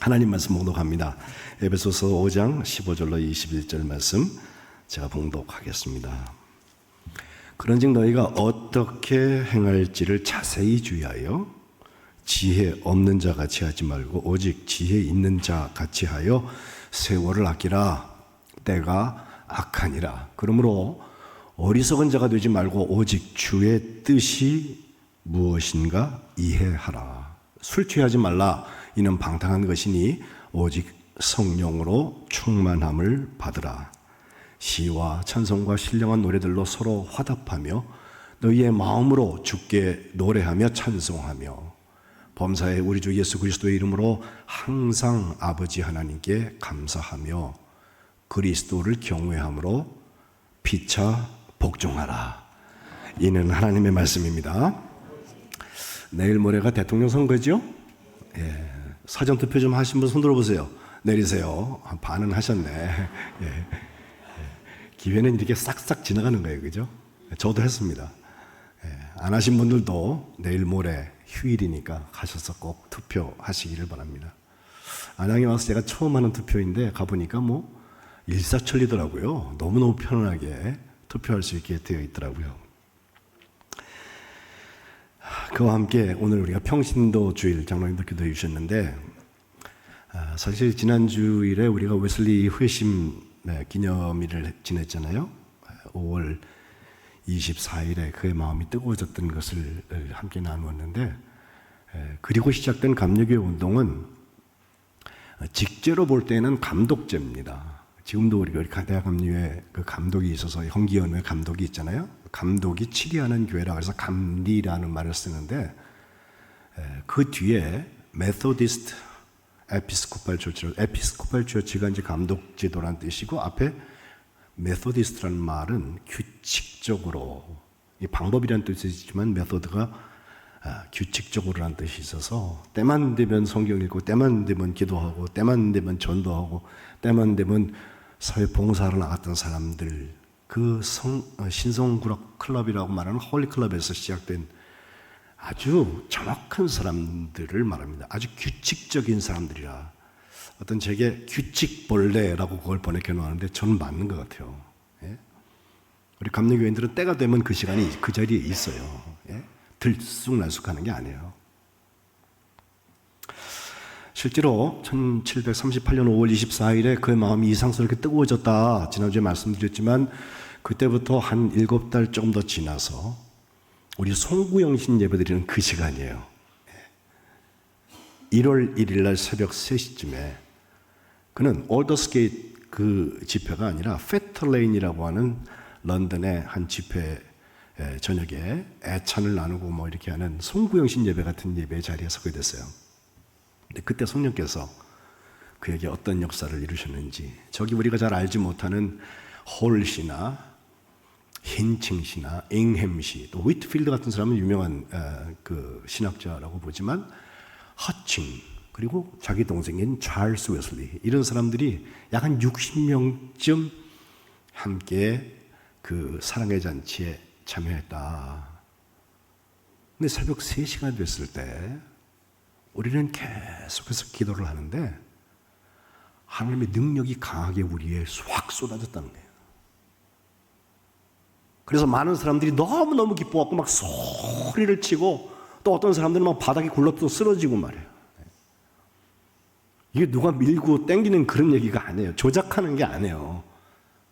하나님 말씀 봉독합니다. 에베소서 5장 15절로 21절 말씀 제가 봉독하겠습니다. 그런즉 너희가 어떻게 행할지를 자세히 주의하여 지혜 없는 자 같이 하지 말고 오직 지혜 있는 자 같이 하여 세월을 아끼라. 때가 악하니라. 그러므로 어리석은 자가 되지 말고 오직 주의 뜻이 무엇인가 이해하라. 술 취하지 말라. 이는 방탕한 것이니 오직 성령으로 충만함을 받으라. 시와 찬송과 신령한 노래들로 서로 화답하며 너희의 마음으로 주께 노래하며 찬송하며 범사에 우리 주 예수 그리스도의 이름으로 항상 아버지 하나님께 감사하며 그리스도를 경외함으로 피차 복종하라. 이는 하나님의 말씀입니다. 내일 모레가 대통령 선거죠? 예. 사전투표 좀 하신 분 손 들어보세요. 내리세요. 반은 하셨네. 예. 기회는 이렇게 싹싹 지나가는 거예요. 그죠? 저도 했습니다. 안 하신 분들도 내일 모레 휴일이니까 가셔서 꼭 투표하시기를 바랍니다. 안양에 와서 제가 처음 하는 투표인데 가보니까 일사천리더라고요. 너무너무 편안하게 투표할 수 있게 되어 있더라고요. 그와 함께 오늘 우리가 평신도 주일 장로님도 기도해 주셨는데 사실 지난 주일에 우리가 웨슬리 회심 기념일을 지냈잖아요. 5월 24일에 그의 마음이 뜨거워졌던 것을 함께 나누었는데 그리고 시작된 감리교회 운동은 직제로 볼 때는 감독제입니다. 지금도 우리가 대학감리회 그 감독이 있어서 형기연회 감독이 있잖아요. 감독이 치리하는 교회라 그래서 감리라는 말을 쓰는데 그 뒤에 메소디스트 에피스코팔 처치로 에피스코팔 처치가 이제 감독 제도라는 뜻이고 앞에 메소디스트라는 말은 규칙적으로 이 방법이라는 뜻이 있지만 메소드가 규칙적으로라는 뜻이 있어서 때만 되면 성경 읽고 때만 되면 기도하고 때만 되면 전도하고 때만 되면 사회 봉사를 나갔던 사람들 그 신성구락 클럽이라고 말하는 홀리 클럽에서 시작된 아주 정확한 사람들을 말합니다. 아주 규칙적인 사람들이라 어떤 책에 규칙벌레라고 그걸 번역해 놓았는데 저는 맞는 것 같아요. 예? 우리 감리교인들은 때가 되면 그 시간이 그 자리에 있어요. 예? 들쑥날쑥하는 게 아니에요. 실제로 1738년 5월 24일에 그의 마음이 이상스럽게 뜨거워졌다. 지난주에 말씀드렸지만 그때부터 한 7달 조금 더 지나서 우리 송구영신 예배드리는 그 시간이에요. 1월 1일 날 새벽 3시쯤에 그는 올더스게이트 그 집회가 아니라 페터레인이라고 하는 런던의 한 집회 저녁에 애찬을 나누고 이렇게 하는 송구영신 예배 같은 예배 자리에 서게 됐어요. 근데 그때 성령께서 그에게 어떤 역사를 이루셨는지 저기 우리가 잘 알지 못하는 홀시나 힌칭시나 잉햄시 또 위트필드 같은 사람은 유명한 그 신학자라고 보지만 허칭 그리고 자기 동생인 찰스 웨슬리 이런 사람들이 약 한 60명쯤 함께 그 사랑의 잔치에 참여했다. 근데 새벽 3시가 됐을 때 우리는 계속해서 기도를 하는데 하나님의 능력이 강하게 우리에 확 쏟아졌다는 거예요. 그래서 많은 사람들이 너무너무 기뻐갖고 막 소리를 치고 또 어떤 사람들은 막 바닥에 굴러또 쓰러지고 말이에요. 이게 누가 밀고 땡기는 그런 얘기가 아니에요. 조작하는 게 아니에요.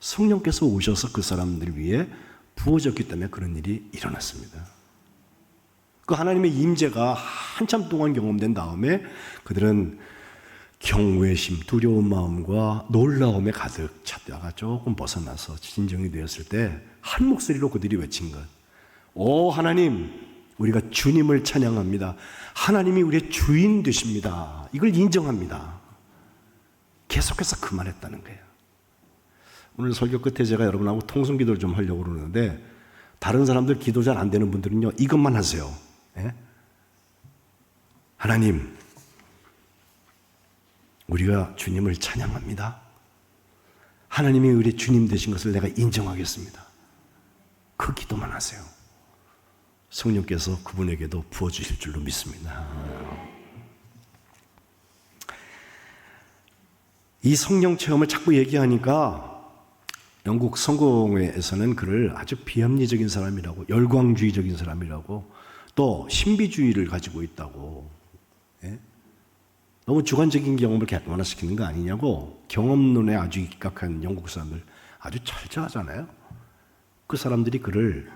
성령께서 오셔서 그 사람들 위해 부어졌기 때문에 그런 일이 일어났습니다. 그 하나님의 임재가 한참 동안 경험된 다음에 그들은 경외심, 두려운 마음과 놀라움에 가득 찼다가 조금 벗어나서 진정이 되었을 때 한 목소리로 그들이 외친 것. 오 하나님, 우리가 주님을 찬양합니다. 하나님이 우리의 주인 되십니다. 이걸 인정합니다. 계속해서 그 말했다는 거예요. 오늘 설교 끝에 제가 여러분하고 통성기도를 좀 하려고 그러는데 다른 사람들 기도 잘 안 되는 분들은요 이것만 하세요. 예? 하나님, 우리가 주님을 찬양합니다. 하나님이 우리 주님 되신 것을 내가 인정하겠습니다. 그 기도만 하세요. 성령께서 그분에게도 부어주실 줄로 믿습니다. 이 성령 체험을 자꾸 얘기하니까 영국 성공회에서는 그를 아주 비합리적인 사람이라고, 열광주의적인 사람이라고, 또 신비주의를 가지고 있다고, 예? 너무 주관적인 경험을 객관화시키는 거 아니냐고, 경험론에 아주 입각한 영국 사람들 아주 철저하잖아요. 그 사람들이 그를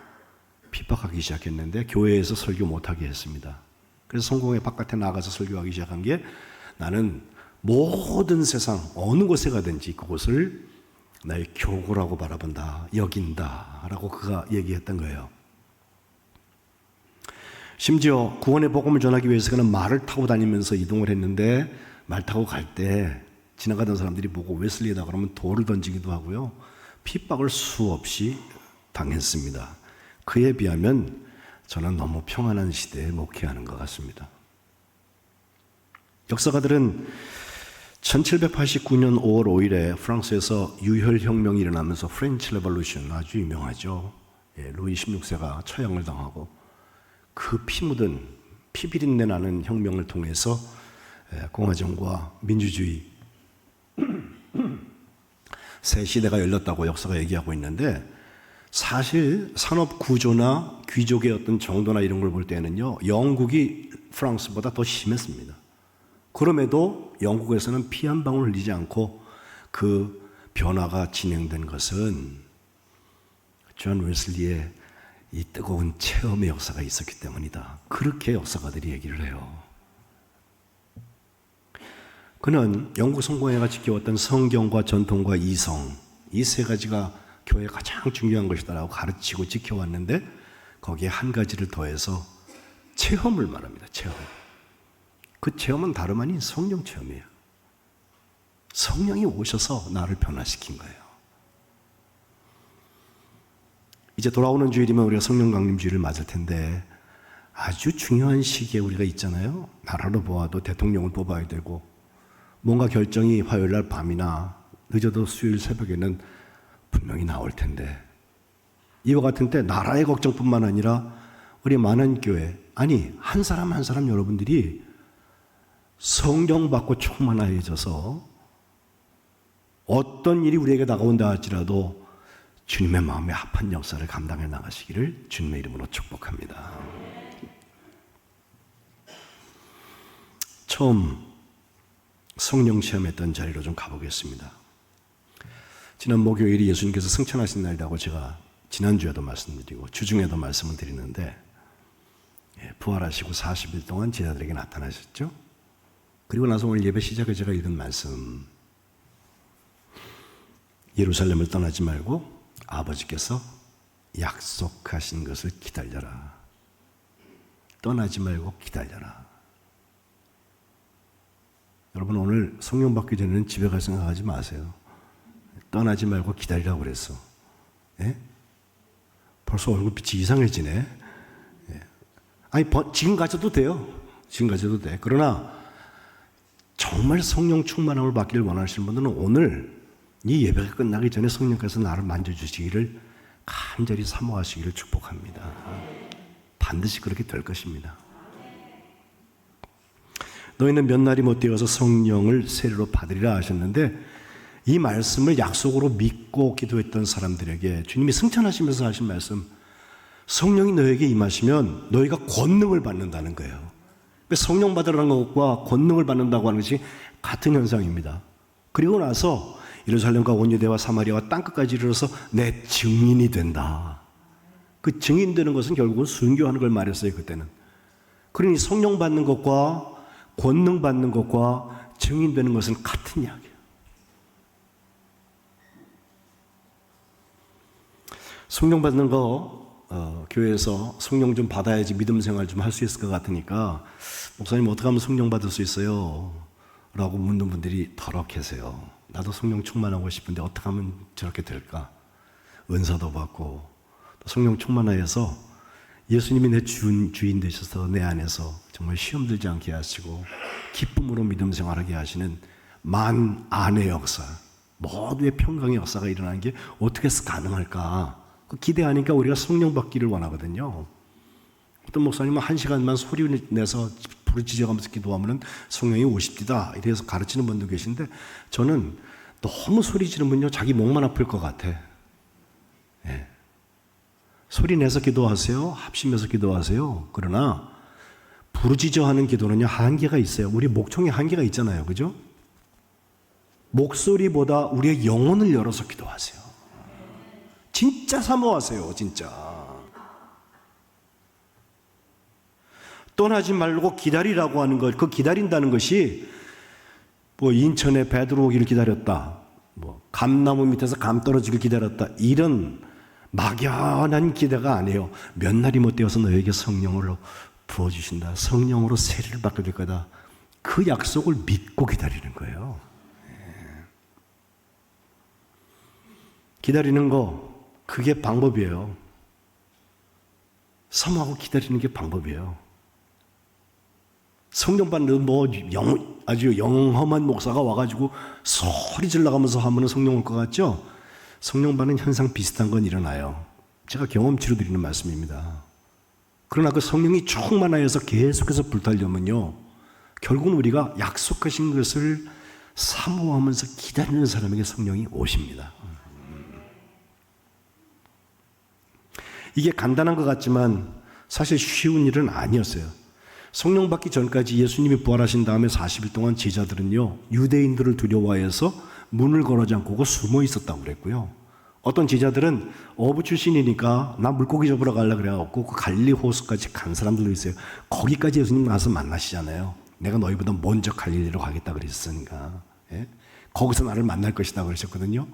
핍박하기 시작했는데 교회에서 설교 못하게 했습니다. 그래서 성공회 바깥에 나가서 설교하기 시작한 게, 나는 모든 세상 어느 곳에 가든지 그곳을 나의 교구라고 바라본다, 여긴다 라고 그가 얘기했던 거예요. 심지어 구원의 복음을 전하기 위해서 그는 말을 타고 다니면서 이동을 했는데, 말 타고 갈 때 지나가던 사람들이 보고 웨슬리다 그러면 돌을 던지기도 하고요, 핍박을 수없이 당했습니다. 그에 비하면 저는 너무 평안한 시대에 목회하는 것 같습니다. 역사가들은 1789년 5월 5일에 프랑스에서 유혈혁명이 일어나면서 프렌치 레볼루션, 아주 유명하죠. 루이 16세가 처형을 당하고 그 피 묻은 피비린내 나는 혁명을 통해서 공화정과 민주주의 새 시대가 열렸다고 역사가 얘기하고 있는데, 사실 산업 구조나 귀족의 어떤 정도나 이런 걸 볼 때는요, 영국이 프랑스보다 더 심했습니다. 그럼에도 영국에서는 피 한 방울 흘리지 않고 그 변화가 진행된 것은 존 웨슬리의 이 뜨거운 체험의 역사가 있었기 때문이다. 그렇게 역사가들이 얘기를 해요. 그는 영국 성공회가 지켜왔던 성경과 전통과 이성, 이 세 가지가 교회의 가장 중요한 것이다라고 가르치고 지켜왔는데, 거기에 한 가지를 더해서 체험을 말합니다. 체험. 그 체험은 다름 아닌 성령 체험이에요. 성령이 오셔서 나를 변화시킨 거예요. 이제 돌아오는 주일이면 우리가 성령 강림 주일을 맞을 텐데, 아주 중요한 시기에 우리가 있잖아요. 나라로 보아도 대통령을 뽑아야 되고, 뭔가 결정이 화요일 날 밤이나 늦어도 수요일 새벽에는 분명히 나올 텐데, 이와 같은 때 나라의 걱정뿐만 아니라 우리 많은 교회, 아니 한 사람 한 사람 여러분들이 성령 받고 충만해져서 어떤 일이 우리에게 다가온다 할지라도 주님의 마음에 합한 역사를 감당해 나가시기를 주님의 이름으로 축복합니다. 처음 성령 체험했던 자리로 좀 가보겠습니다. 지난 목요일이 예수님께서 승천하신 날이라고 제가 지난주에도 말씀드리고 주중에도 말씀을 드리는데, 부활하시고 40일 동안 제자들에게 나타나셨죠. 그리고 나서 오늘 예배 시작에 제가 읽은 말씀, 예루살렘을 떠나지 말고 아버지께서 약속하신 것을 기다려라. 떠나지 말고 기다려라. 여러분, 오늘 성령 받기 전에는 집에 갈 생각하지 마세요. 떠나지 말고 기다리라고 그랬어. 예? 벌써 얼굴빛이 이상해지네. 예. 아니, 지금 가져도 돼요. 지금 가져도 돼. 그러나 정말 성령 충만함을 받기를 원하시는 분들은 오늘 이 예배가 끝나기 전에 성령께서 나를 만져주시기를 간절히 사모하시기를 축복합니다. 반드시 그렇게 될 것입니다. 너희는 몇 날이 못 되어서 성령을 세례로 받으리라 하셨는데, 이 말씀을 약속으로 믿고 기도했던 사람들에게 주님이 승천하시면서 하신 말씀, 성령이 너에게 임하시면 너희가 권능을 받는다는 거예요. 성령 받으라는 것과 권능을 받는다고 하는 것이 같은 현상입니다. 그리고 나서 예루살렘과 온 유대와 사마리아와 땅끝까지 이르러서 내 증인이 된다. 그 증인되는 것은 결국은 순교하는 걸 말했어요, 그때는. 그러니 성령 받는 것과 권능 받는 것과 증인되는 것은 같은 이야기예요. 성령 받는 거, 교회에서 성령 좀 받아야지 믿음 생활 좀 할 수 있을 것 같으니까, 목사님 어떻게 하면 성령 받을 수 있어요? 라고 묻는 분들이 더러 계세요. 나도 성령 충만하고 싶은데 어떻게 하면 저렇게 될까? 은사도 받고 또 성령 충만하여서 예수님이 내 주인 되셔서 내 안에서 정말 시험 들지 않게 하시고 기쁨으로 믿음 생활하게 하시는 만안의 역사, 모두의 평강의 역사가 일어나는 게 어떻게 해서 가능할까? 기대하니까 우리가 성령 받기를 원하거든요. 어떤 목사님은 1시간만 소리 내서 부르짖어가면서 기도하면 성령이 오십니다. 이래서 가르치는 분도 계신데 저는 너무 소리 지르면요 자기 목만 아플 것 같아. 예. 소리 내서 기도하세요. 합심해서 기도하세요. 그러나 부르짖어 하는 기도는요 한계가 있어요. 우리 목청에 한계가 있잖아요. 그죠? 목소리보다 우리의 영혼을 열어서 기도하세요. 진짜 사모하세요. 진짜. 떠나지 말고 기다리라고 하는 것, 그 기다린다는 것이 뭐 인천에 배 들어오기를 기다렸다, 뭐 감나무 밑에서 감 떨어지길 기다렸다, 이런 막연한 기대가 아니에요. 몇 날이 못 되어서 너에게 성령으로 부어주신다, 성령으로 세례를 받게 될 거다, 그 약속을 믿고 기다리는 거예요. 기다리는 거, 그게 방법이에요. 사모하고 기다리는 게 방법이에요. 성령 받는 아주 영험한 목사가 와가지고 소리 질러가면서 하면 성령 올 것 같죠? 성령 받는 현상 비슷한 건 일어나요. 제가 경험치로 드리는 말씀입니다. 그러나 그 성령이 충만하여서 계속해서 불타려면요, 결국은 우리가 약속하신 것을 사모하면서 기다리는 사람에게 성령이 오십니다. 이게 간단한 것 같지만 사실 쉬운 일은 아니었어요. 성령 받기 전까지 예수님이 부활하신 다음에 40일 동안 제자들은요 유대인들을 두려워해서 문을 걸어지 않고 숨어 있었다고 그랬고요. 어떤 제자들은 어부 출신이니까 나 물고기 잡으러 가려고 그래갖고 그 갈릴리 호수까지 간 사람들도 있어요. 거기까지 예수님 가서 만나시잖아요. 내가 너희보다 먼저 갈릴리로 가겠다 그랬으니까. 예? 거기서 나를 만날 것이다 그러셨거든요.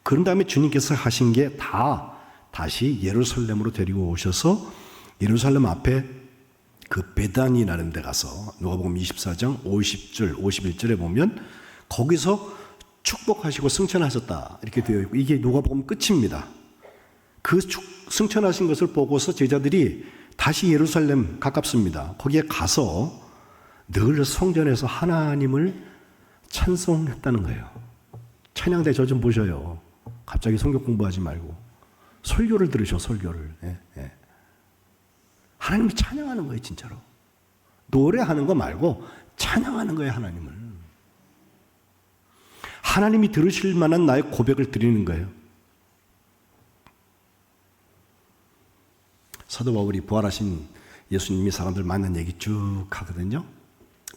그런 다음에 주님께서 하신 게 다시 예루살렘으로 데리고 오셔서 예루살렘 앞에 그 베단이라는 데 가서 누가복음 24장 50절 51절에 보면 거기서 축복하시고 승천하셨다 이렇게 되어 있고, 이게 누가복음 끝입니다. 그 승천하신 것을 보고서 제자들이 다시 예루살렘 가깝습니다. 거기에 가서 늘 성전에서 하나님을 찬송했다는 거예요. 찬양대 저 좀 보셔요. 갑자기 성경 공부하지 말고 설교를 들으셔. 설교를. 예. 하나님을 찬양하는 거예요. 진짜로. 노래하는 거 말고 찬양하는 거예요. 하나님을. 하나님이 들으실 만한 나의 고백을 드리는 거예요. 사도 바울이 부활하신 예수님이 사람들 만난 얘기 쭉 하거든요.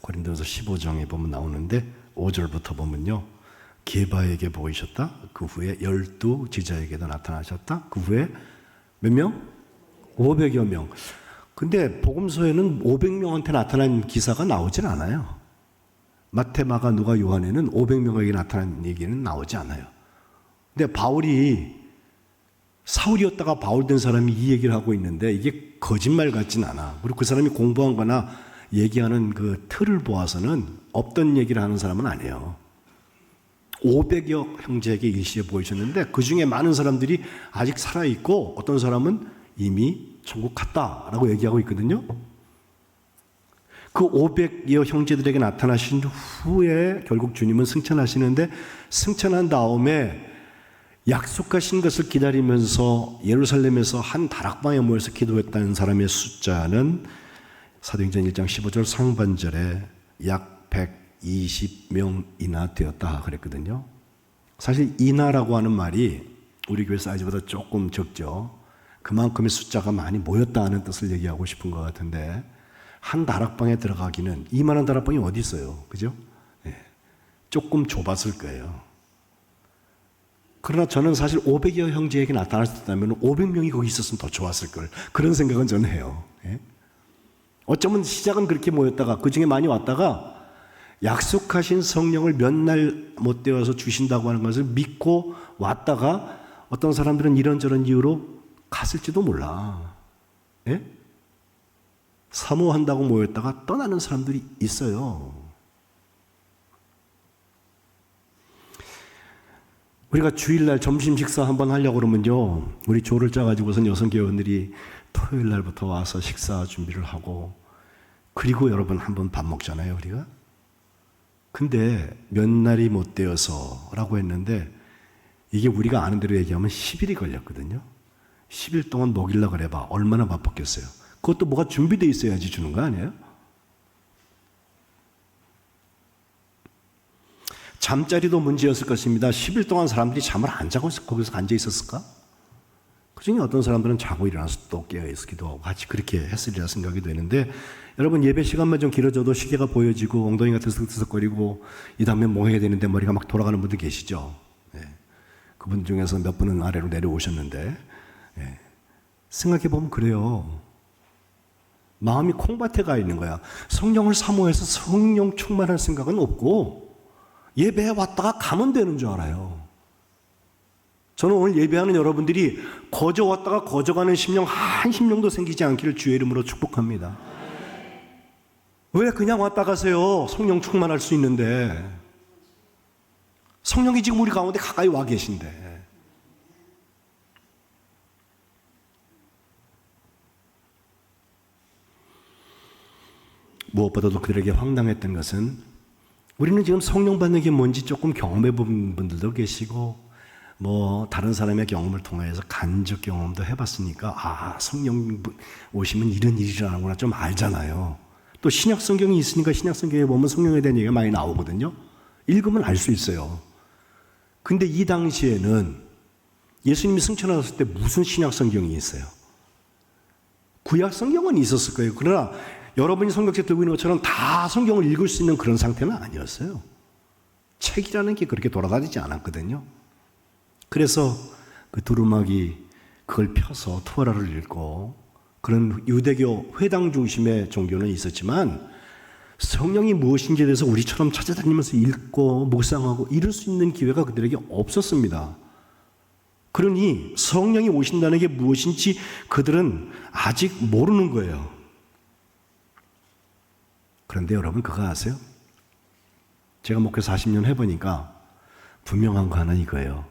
고린도전서 15장에 보면 나오는데 5절부터 보면요, 게바에게 보이셨다. 그 후에 12 제자에게도 나타나셨다. 그 후에 몇 명? 500여 명. 근데 복음서에는 500명한테 나타난 기사가 나오질 않아요. 마태, 마가, 누가, 요한에는 500명에게 나타난 얘기는 나오지 않아요. 근데 사울이었다가 바울 된 사람이 이 얘기를 하고 있는데 이게 거짓말 같진 않아. 그리고 그 사람이 공부한 거나 얘기하는 그 틀을 보아서는 없던 얘기를 하는 사람은 아니에요. 500여 형제에게 일시에 보이셨는데 그 중에 많은 사람들이 아직 살아있고 어떤 사람은 이미 천국 갔다라고 얘기하고 있거든요. 그 500여 형제들에게 나타나신 후에 결국 주님은 승천하시는데, 승천한 다음에 약속하신 것을 기다리면서 예루살렘에서 한 다락방에 모여서 기도했다는 사람의 숫자는 사도행전 1장 15절 상반절에 약 120명이나 되었다 그랬거든요. 사실 이나라고 하는 말이 우리 교회 사이즈보다 조금 적죠. 그만큼의 숫자가 많이 모였다 하는 뜻을 얘기하고 싶은 것 같은데, 한 다락방에 들어가기는, 이만한 다락방이 어디 있어요? 그죠? 네. 조금 좁았을 거예요. 그러나 저는 사실 500여 형제에게 나타났다면 500명이 거기 있었으면 더 좋았을 걸, 그런 생각은 저는 해요. 네? 어쩌면 시작은 그렇게 모였다가 그 중에 많이 왔다가 약속하신 성령을 몇 날 못 되어서 주신다고 하는 것을 믿고 왔다가 어떤 사람들은 이런저런 이유로 갔을지도 몰라. 예? 사모한다고 모였다가 떠나는 사람들이 있어요. 우리가 주일날 점심 식사 한번 하려고 그러면요, 우리 조를 짜가지고선 여성교원들이 토요일 날부터 와서 식사 준비를 하고, 그리고 여러분 한번 밥 먹잖아요, 우리가. 근데 몇 날이 못 되어서 라고 했는데, 이게 우리가 아는 대로 얘기하면 10일이 걸렸거든요. 10일 동안 먹이려고 그래봐. 얼마나 바빴겠어요. 그것도 뭐가 준비되어 있어야지 주는 거 아니에요? 잠자리도 문제였을 것입니다. 10일 동안 사람들이 잠을 안 자고 거기서 앉아 있었을까? 그중에 어떤 사람들은 자고 일어나서 또 깨어있기도 하고 같이 그렇게 했으리라 생각이 되는데, 여러분 예배 시간만 좀 길어져도 시계가 보여지고 엉덩이가 들썩들썩거리고 이 다음에 뭐 해야 되는데 머리가 막 돌아가는 분들 계시죠? 예. 그분 중에서 몇 분은 아래로 내려오셨는데, 예. 생각해보면 그래요. 마음이 콩밭에 가 있는 거야. 성령을 사모해서 성령 충만할 생각은 없고 예배에 왔다가 가면 되는 줄 알아요. 저는 오늘 예배하는 여러분들이 거저 왔다가 거저 가는 심령 한 심령도 생기지 않기를 주의 이름으로 축복합니다. 왜 그냥 왔다 가세요? 성령 충만할 수 있는데. 성령이 지금 우리 가운데 가까이 와 계신데. 무엇보다도 그들에게 황당했던 것은, 우리는 지금 성령 받는 게 뭔지 조금 경험해 본 분들도 계시고 뭐 다른 사람의 경험을 통해서 간접 경험도 해봤으니까 아, 성령 오시면 이런 일이라는구나 좀 알잖아요. 또 신약 성경이 있으니까 신약 성경에 보면 성령에 대한 얘기가 많이 나오거든요. 읽으면 알 수 있어요. 근데 이 당시에는 예수님이 승천하셨을 때 무슨 신약 성경이 있어요? 구약 성경은 있었을 거예요. 그러나 여러분이 성경책 들고 있는 것처럼 다 성경을 읽을 수 있는 그런 상태는 아니었어요. 책이라는 게 그렇게 돌아다니지 않았거든요. 그래서 그 두루마기 그걸 펴서 토라를 읽고, 그런 유대교 회당 중심의 종교는 있었지만 성령이 무엇인지에 대해서 우리처럼 찾아다니면서 읽고 묵상하고 이럴 수 있는 기회가 그들에게 없었습니다. 그러니 성령이 오신다는 게 무엇인지 그들은 아직 모르는 거예요. 그런데 여러분 그거 아세요? 제가 목회 40년 해보니까 분명한 거 하나 이거예요.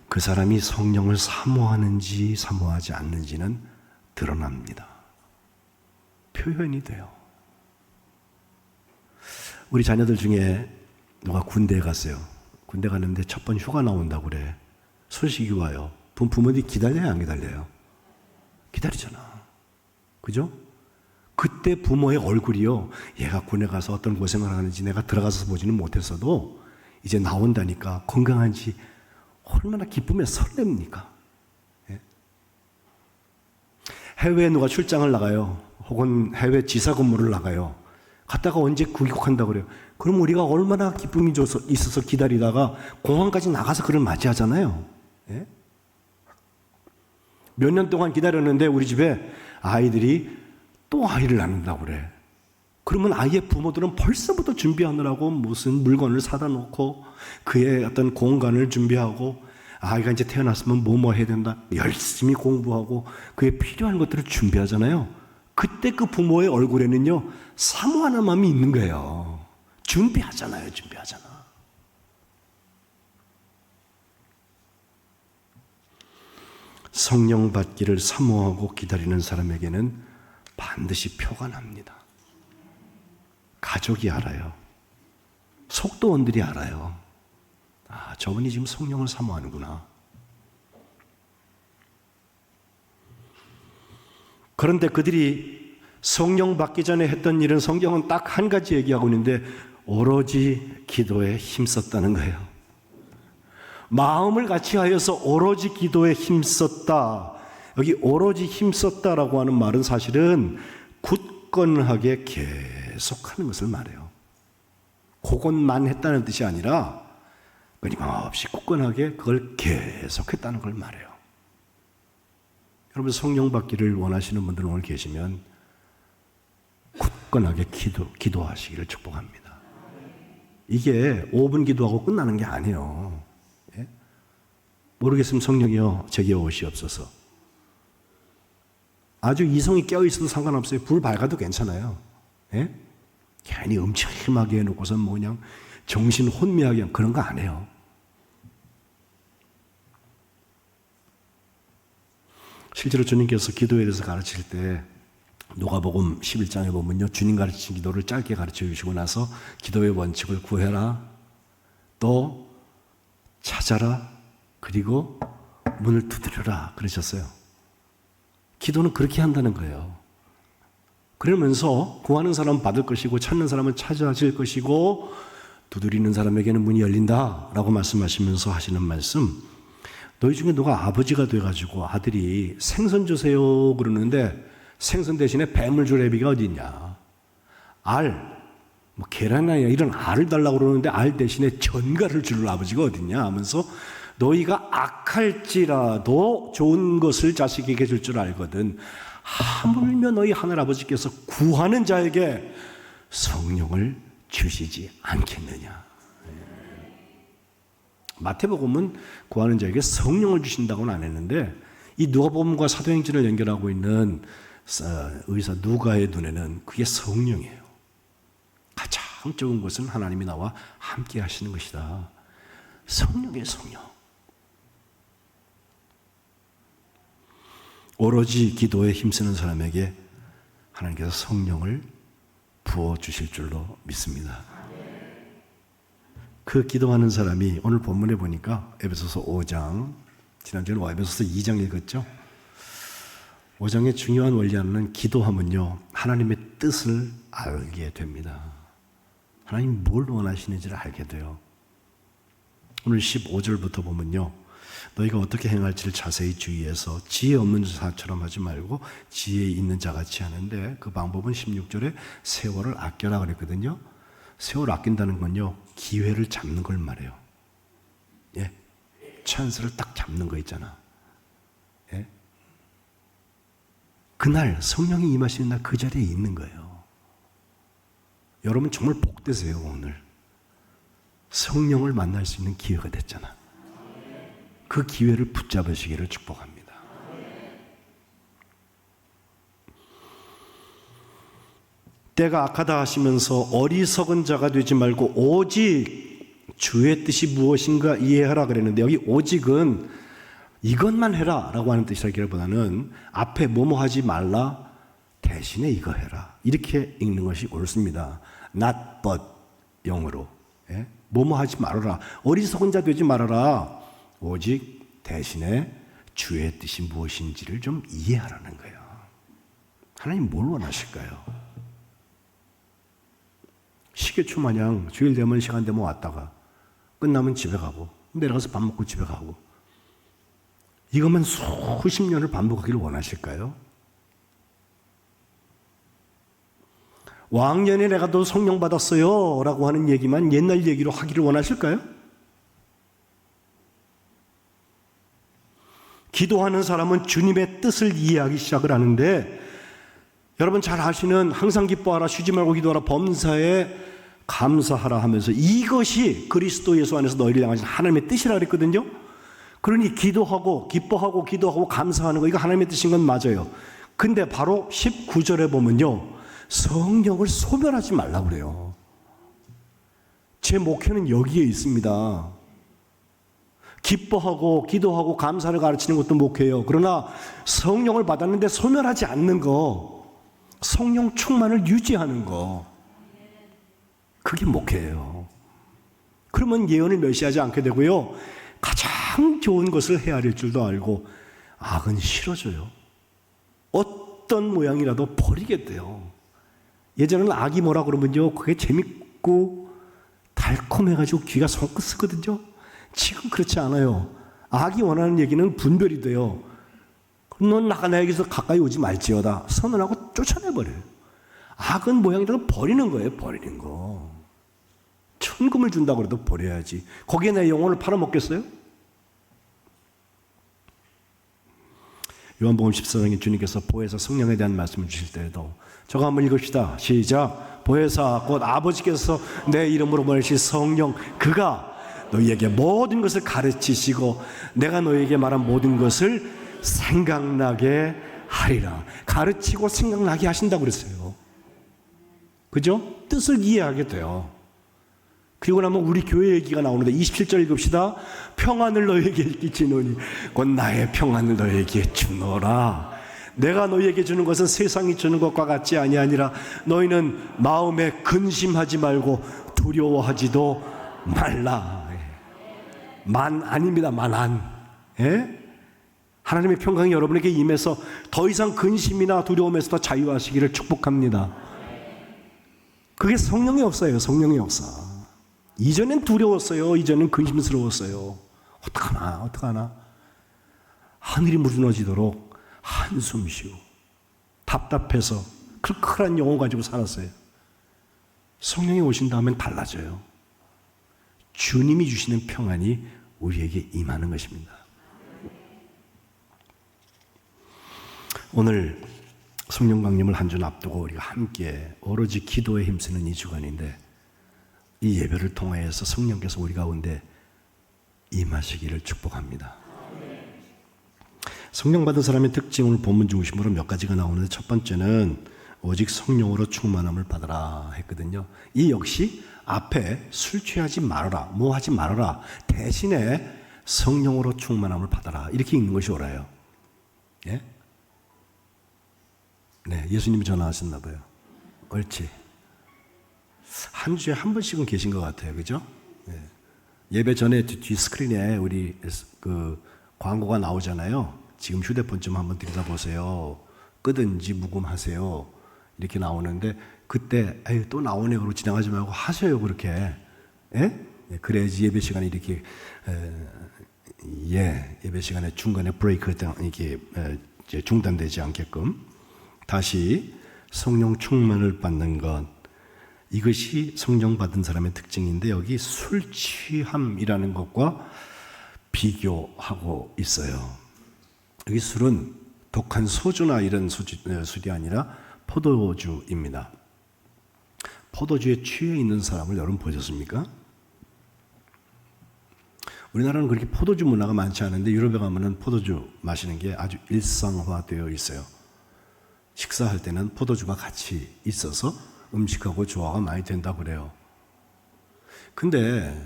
그 사람이 성령을 사모하는지 사모하지 않는지는 드러납니다. 표현이 돼요. 우리 자녀들 중에 누가 군대에 갔어요. 군대 갔는데 첫 번 휴가 나온다고 그래. 소식이 와요. 부모들이 기다려요, 안 기다려요? 기다리잖아. 그죠? 그때 부모의 얼굴이요, 얘가 군에 가서 어떤 고생을 하는지 내가 들어가서 보지는 못했어도 이제 나온다니까 건강한지 얼마나 기쁨에 설렙니까? 예? 해외에 누가 출장을 나가요. 혹은 해외 지사 근무를 나가요. 갔다가 언제 귀국한다고 그래요. 그럼 우리가 얼마나 기쁨이 있어서 기다리다가 공항까지 나가서 그를 맞이하잖아요. 예? 몇 년 동안 기다렸는데 우리 집에 아이들이 또 아이를 낳는다고 그래. 그러면 아이의 부모들은 벌써부터 준비하느라고 무슨 물건을 사다 놓고 그의 어떤 공간을 준비하고, 아이가 이제 태어났으면 뭐 해야 된다. 열심히 공부하고 그에 필요한 것들을 준비하잖아요. 그때 그 부모의 얼굴에는요, 사모하는 마음이 있는 거예요. 준비하잖아요. 준비하잖아. 성령 받기를 사모하고 기다리는 사람에게는 반드시 표가 납니다. 가족이 알아요. 속도원들이 알아요. 아, 저분이 지금 성령을 사모하는구나. 그런데 그들이 성령 받기 전에 했던 일은 성경은 딱 한 가지 얘기하고 있는데 오로지 기도에 힘썼다는 거예요. 마음을 같이 하여서 오로지 기도에 힘썼다. 여기 오로지 힘썼다라고 하는 말은 사실은 굳건하게 계속하는 것을 말해요. 그것만 했다는 뜻이 아니라 끊임없이 굳건하게 그걸 계속했다는 걸 말해요. 여러분 성령 받기를 원하시는 분들 오늘 계시면 굳건하게 기도하시기를 축복합니다. 이게 5분 기도하고 끝나는 게 아니에요. 예? 모르겠으면 성령이여 제게 오시옵소서. 아주 이성이 깨어있어도 상관없어요. 불 밝아도 괜찮아요. 예? 괜히 음침하게 해놓고서 뭐 그냥 정신 혼미하게 그런 거 안 해요. 실제로 주님께서 기도에 대해서 가르칠 때 누가복음 11장에 보면요, 주님 가르친 기도를 짧게 가르쳐 주시고 나서 기도의 원칙을 구해라, 또 찾아라, 그리고 문을 두드려라 그러셨어요. 기도는 그렇게 한다는 거예요. 그러면서 구하는 사람은 받을 것이고 찾는 사람은 찾아질 것이고 두드리는 사람에게는 문이 열린다라고 말씀하시면서 하시는 말씀, 너희 중에 누가 아버지가 돼가지고 아들이 생선 주세요 그러는데 생선 대신에 뱀을 줄 애비가 어디 있냐. 뭐 계란이나 이런 알을 달라고 그러는데 알 대신에 전갈을 줄 아버지가 어디 있냐 하면서 너희가 악할지라도 좋은 것을 자식에게 줄 줄 알거든 하물며 너희 하늘아버지께서 구하는 자에게 성령을 주시지 않겠느냐. 마태복음은 구하는 자에게 성령을 주신다고는 안 했는데 이 누가복음과 사도행전을 연결하고 있는 의사 누가의 눈에는 그게 성령이에요. 가장 좋은 것은 하나님이 나와 함께 하시는 것이다. 성령이에요, 성령. 오로지 기도에 힘쓰는 사람에게 하나님께서 성령을 부어주실 줄로 믿습니다. 그 기도하는 사람이 오늘 본문에 보니까 에베소서 5장, 지난주에는 에베소서 2장 읽었죠? 5장의 중요한 원리 하나는 기도하면요 하나님의 뜻을 알게 됩니다. 하나님 뭘 원하시는지를 알게 돼요. 오늘 15절부터 보면요 너희가 어떻게 행할지를 자세히 주의해서 지혜 없는 자처럼 하지 말고 지혜 있는 자같이 하는데 그 방법은 16절에 세월을 아껴라 그랬거든요. 세월을 아낀다는 건요 기회를 잡는 걸 말해요. 예, 찬스를 딱 잡는 거 있잖아. 예? 그날 성령이 임하시는 날 그 자리에 있는 거예요. 여러분 정말 복되세요. 오늘 성령을 만날 수 있는 기회가 됐잖아. 그 기회를 붙잡으시기를 축복합니다. 때가 악하다 하시면서 어리석은 자가 되지 말고 오직 주의 뜻이 무엇인가 이해하라 그랬는데 여기 오직은 이것만 해라 라고 하는 뜻이라기보다는 앞에 뭐뭐 하지 말라 대신에 이거 해라 이렇게 읽는 것이 옳습니다. not but 영어로 예? 뭐뭐 하지 말아라. 어리석은 자 되지 말아라. 오직 대신에 주의 뜻이 무엇인지를 좀 이해하라는 거예요. 하나님 뭘 원하실까요? 시계추 마냥 주일 되면 시간 되면 왔다가 끝나면 집에 가고 내려가서 밥 먹고 집에 가고 이것만 수십 년을 반복하기를 원하실까요? 왕년에 내가 너 성령 받았어요 라고 하는 얘기만 옛날 얘기로 하기를 원하실까요? 기도하는 사람은 주님의 뜻을 이해하기 시작을 하는데 여러분 잘 아시는 항상 기뻐하라 쉬지 말고 기도하라 범사에 감사하라 하면서 이것이 그리스도 예수 안에서 너희를 향하신 하나님의 뜻이라 그랬거든요. 그러니 기도하고 기뻐하고 기도하고 감사하는 거 이거 하나님의 뜻인 건 맞아요. 근데 바로 19절에 보면요 성령을 소멸하지 말라고 그래요. 제 목회는 여기에 있습니다. 기뻐하고 기도하고 감사를 가르치는 것도 목회예요. 그러나 성령을 받았는데 소멸하지 않는 거, 성령 충만을 유지하는 거, 그게 목회예요. 그러면 예언을 멸시하지 않게 되고요 가장 좋은 것을 헤아릴 줄도 알고 악은 싫어져요. 어떤 모양이라도 버리게 돼요. 예전에는 악이 뭐라 그러면요 그게 재밌고 달콤해가지고 귀가 손끝 쓰거든요. 지금 그렇지 않아요. 악이 원하는 얘기는 분별이 돼요. 넌 나에게서 가까이 오지 말지어다 선언하고 쫓아내버려요. 악은 모양이라도 버리는 거예요. 버리는 거. 천금을 준다고 해도 버려야지. 거기에 내 영혼을 팔아먹겠어요? 요한복음 14장에 주님께서 보혜사 성령에 대한 말씀을 주실 때에도 저거 한번 읽읍시다. 시작. 보혜사 곧 아버지께서 내 이름으로 보내실 성령 그가 너희에게 모든 것을 가르치시고 내가 너희에게 말한 모든 것을 생각나게 하리라. 가르치고 생각나게 하신다고 그랬어요. 그죠? 뜻을 이해하게 돼요. 그리고 나면 우리 교회 얘기가 나오는데 27절 읽읍시다. 평안을 너희에게 끼치노니 곧 나의 평안을 너희에게 주노라. 내가 너희에게 주는 것은 세상이 주는 것과 같지 아니하니라. 너희는 마음에 근심하지 말고 두려워하지도 말라. 만 아닙니다. 만안. 예? 하나님의 평강이 여러분에게 임해서 더 이상 근심이나 두려움에서 자유하시기를 축복합니다. 그게 성령의 역사예요. 성령의 역사. 이전엔 두려웠어요. 이전엔 근심스러웠어요. 어떡하나. 하늘이 무너지도록 한숨 쉬고 답답해서 클클한 영혼 가지고 살았어요. 성령이 오신 다음엔 달라져요. 주님이 주시는 평안이 우리에게 임하는 것입니다. 오늘 성령 강림을 한 주 앞두고 우리가 함께 오로지 기도에 힘쓰는 이 주간인데, 이 예배를 통하여서 성령께서 우리 가운데 임하시기를 축복합니다. 성령 받은 사람의 특징을 본문 중심으로 몇 가지가 나오는데, 첫 번째는 오직 성령으로 충만함을 받아라 했거든요. 이 역시 앞에 술 취하지 말아라, 뭐 하지 말아라 대신에 성령으로 충만함을 받아라 이렇게 읽는 것이 옳아요. 예? 네, 예수님이 전화하셨나 봐요. 옳지. 한 주에 한 번씩은 계신 것 같아요. 그죠? 네. 예배 전에 뒤 스크린에 우리 그 광고가 나오잖아요. 지금 휴대폰 좀 한번 들여다보세요. 끄든지 묵음하세요. 이렇게 나오는데, 그때 에이, 또 나오네 그러고 지나가지 말고 하세요. 그렇게. 예? 그래야지 예배 시간에 이렇게 예배 시간에 중간에 브레이크 이렇게 중단되지 않게끔. 다시 성령 충만을 받는 것, 이것이 성령 받은 사람의 특징인데, 여기 술 취함이라는 것과 비교하고 있어요. 여기 술은 독한 소주나 이런 술이 아니라 포도주입니다. 포도주에 취해 있는 사람을 여러분 보셨습니까? 우리나라는 그렇게 포도주 문화가 많지 않은데, 유럽에 가면은 포도주 마시는 게 아주 일상화되어 있어요. 식사할 때는 포도주가 같이 있어서 음식하고 조화가 많이 된다고 그래요. 근데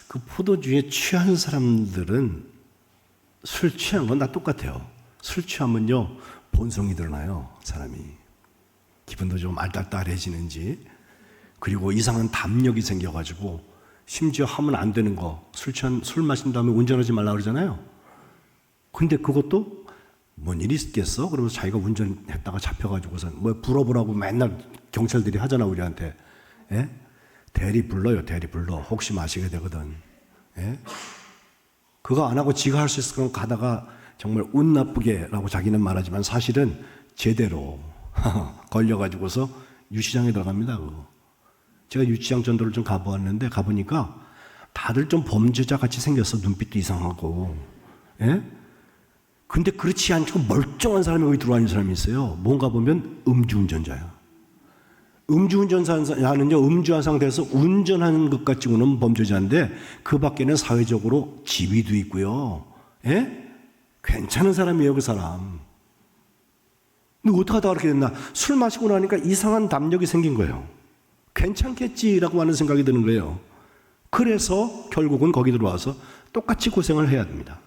그 포도주에 취한 사람들은 술 취한 건 다 똑같아요. 술 취하면요, 본성이 드러나요. 사람이 기분도 좀 알딸딸해지는지, 그리고 이상한 담력이 생겨가지고, 심지어 하면 안 되는 거, 술 마신 다음에 운전하지 말라 그러잖아요. 근데 그것도 뭔 일이 있겠어? 그러면서 자기가 운전했다가 잡혀가지고서 뭐 불어보라고 맨날 경찰들이 하잖아, 우리한테. 예? 대리 불러요. 혹시 마시게 되거든. 예? 그거 안 하고 지가 할 수 있을 거면 가다가 정말 운 나쁘게라고 자기는 말하지만 사실은 제대로 걸려가지고서 유치장에 들어갑니다. 그거. 제가 유치장 전도를 좀 가보았는데, 가보니까 다들 좀 범죄자 같이 생겼어. 눈빛도 이상하고. 예? 근데 그렇지 않고 멀쩡한 사람이 여기 들어와 있는 사람이 있어요. 뭔가 보면 음주운전자야. 음주운전자는요, 음주한 상태에서 운전하는 것 같지고는 범죄자인데, 그 밖에는 사회적으로 지위도 있고요. 예? 괜찮은 사람이에요, 그 사람. 근데 어떡하다가 그렇게 됐나? 술 마시고 나니까 이상한 담력이 생긴 거예요. 괜찮겠지라고 하는 생각이 드는 거예요. 그래서 결국은 거기 들어와서 똑같이 고생을 해야 됩니다.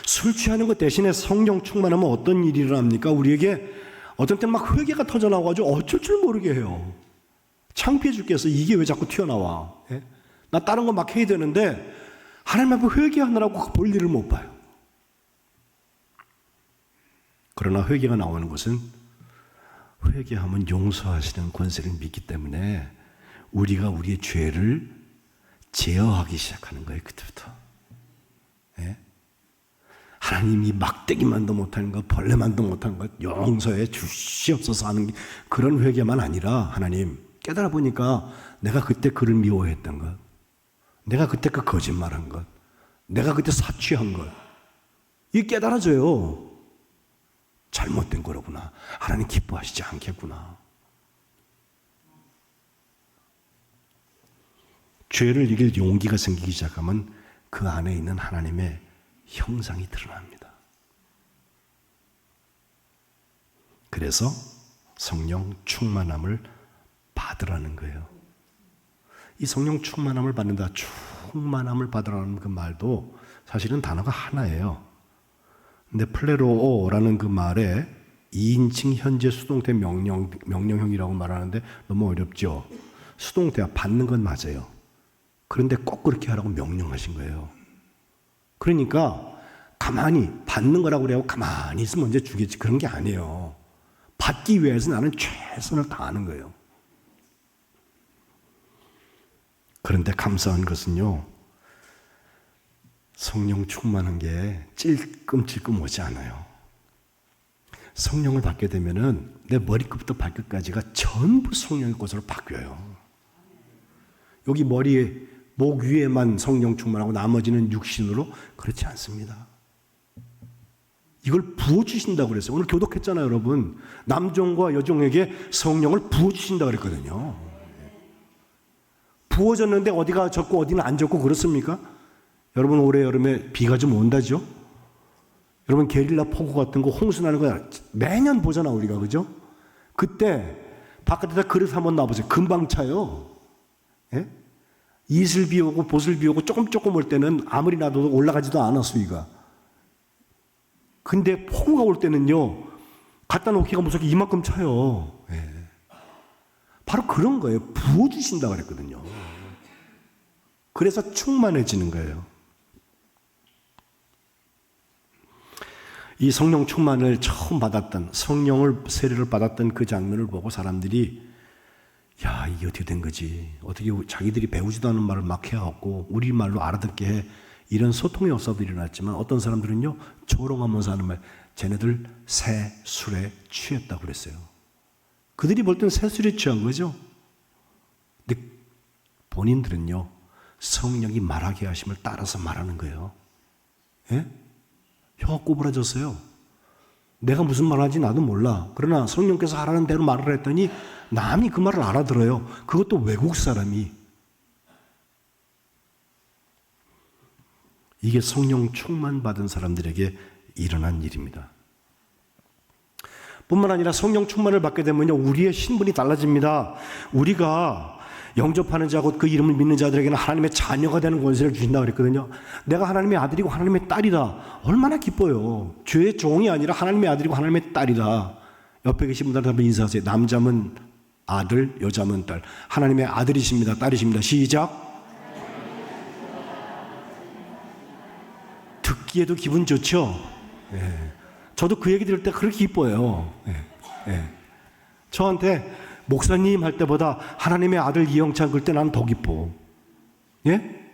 술 취하는 것 대신에 성령 충만하면 어떤 일이 일어납니까? 우리에게 어떤 때 막 회개가 터져나와가지고 어쩔 줄 모르게 해요. 창피해 죽겠어. 이게 왜 자꾸 튀어나와? 예? 나 다른 거 막 해야 되는데 하나님 앞에 회개하느라고 볼 일을 못 봐요. 그러나 회개가 나오는 것은 회개하면 용서하시는 권세를 믿기 때문에 우리가 우리의 죄를 제어하기 시작하는 거예요. 그때부터. 예? 하나님이 막대기만도 못하는 것, 벌레만도 못하는 것 용서해 주시옵소서 하는 그런 회개만 아니라, 하나님 깨달아 보니까 내가 그때 그를 미워했던 것, 내가 그때 그 거짓말한 것, 내가 그때 사취한 것, 이게 깨달아져요. 잘못된 거로구나. 하나님 기뻐하시지 않겠구나. 죄를 이길 용기가 생기기 시작하면 그 안에 있는 하나님의 형상이 드러납니다. 그래서 성령 충만함을 받으라는 거예요. 이 성령 충만함을 받는다, 충만함을 받으라는 그 말도 사실은 단어가 하나예요. 근데 플레로오라는 그 말에 2인칭 현재 수동태 명령형이라고 말하는데 너무 어렵죠. 수동태야, 받는 건 맞아요. 그런데 꼭 그렇게 하라고 명령하신 거예요. 그러니까 가만히 받는 거라고 그래요. 가만히 있으면 언제 주겠지. 그런 게 아니에요. 받기 위해서 나는 최선을 다하는 거예요. 그런데 감사한 것은요, 성령 충만한 게 찔끔찔끔 오지 않아요. 성령을 받게 되면은 내 머리끝부터 발끝까지가 전부 성령의 것으로 바뀌어요. 여기 머리에, 목 위에만 성령 충만하고 나머지는 육신으로, 그렇지 않습니다. 이걸 부어주신다고 그랬어요. 오늘 교독했잖아요, 여러분. 남종과 여종에게 성령을 부어주신다고 그랬거든요. 부어졌는데 어디가 젖고 어디는 안 젖고 그렇습니까? 여러분, 올해 여름에 비가 좀 온다죠? 여러분, 게릴라 폭우 같은 거, 홍수 나는 거 매년 보잖아, 우리가. 그죠? 그때 바깥에다 그릇 한번 놔보세요. 금방 차요. 예? 이슬 비 오고 보슬 비 오고 조금 올 때는 아무리 놔둬도 올라가지도 않아, 수위가. 근데 폭우가 올 때는요, 갖다 놓기가 무섭게 이만큼 차요. 예. 바로 그런 거예요. 부어주신다고 그랬거든요. 그래서 충만해지는 거예요. 이 성령 충만을 처음 받았던, 성령을 세례를 받았던 그 장면을 보고 사람들이, 야, 이게 어떻게 된 거지? 어떻게 자기들이 배우지도 않은 말을 막 해갖고 우리말로 알아듣게 해. 이런 소통의 역사도 일어났지만 어떤 사람들은요, 조롱하면서 하는 말, 쟤네들 새 술에 취했다고 그랬어요. 그들이 볼 땐 새 술에 취한 거죠. 근데 본인들은요, 성령이 말하게 하심을 따라서 말하는 거예요. 예? 혀가 꼬부라졌어요. 내가 무슨 말 하는지 나도 몰라. 그러나 성령께서 하라는 대로 말을 했더니 남이 그 말을 알아들어요. 그것도 외국 사람이. 이게 성령 충만 받은 사람들에게 일어난 일입니다. 뿐만 아니라 성령 충만을 받게 되면요, 우리의 신분이 달라집니다. 우리가 영접하는 자, 곧 그 이름을 믿는 자들에게는 하나님의 자녀가 되는 권세를 주신다고 그랬거든요. 내가 하나님의 아들이고 하나님의 딸이다. 얼마나 기뻐요. 죄의 종이 아니라 하나님의 아들이고 하나님의 딸이다. 옆에 계신 분들한테 한번 인사하세요. 남자면 아들, 여자면 딸. 하나님의 아들이십니다. 딸이십니다. 시작. 듣기에도 기분 좋죠? 예. 저도 그 얘기 들을 때 그렇게 기뻐요. 예. 예. 저한테 목사님 할 때보다 하나님의 아들 이영찬 그럴 때 난 더 기뻐. 예?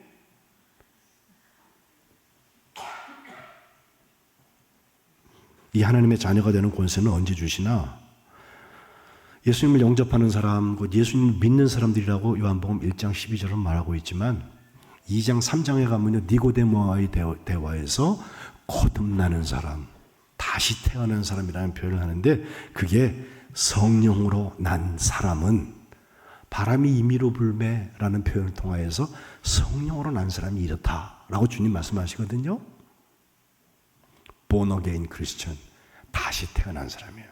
이 하나님의 자녀가 되는 권세는 언제 주시나? 예수님을 영접하는 사람, 곧 예수님을 믿는 사람들이라고 요한복음 1장 12절은 말하고 있지만 2장 3장에 가면요, 니고데모와의 대화에서 거듭나는 사람, 다시 태어난 사람이라는 표현을 하는데, 그게 성령으로 난 사람은 바람이 임의로 불매라는 표현을 통하여서 성령으로 난 사람이 이렇다라고 주님 말씀하시거든요. Born again Christian, 다시 태어난 사람이에요.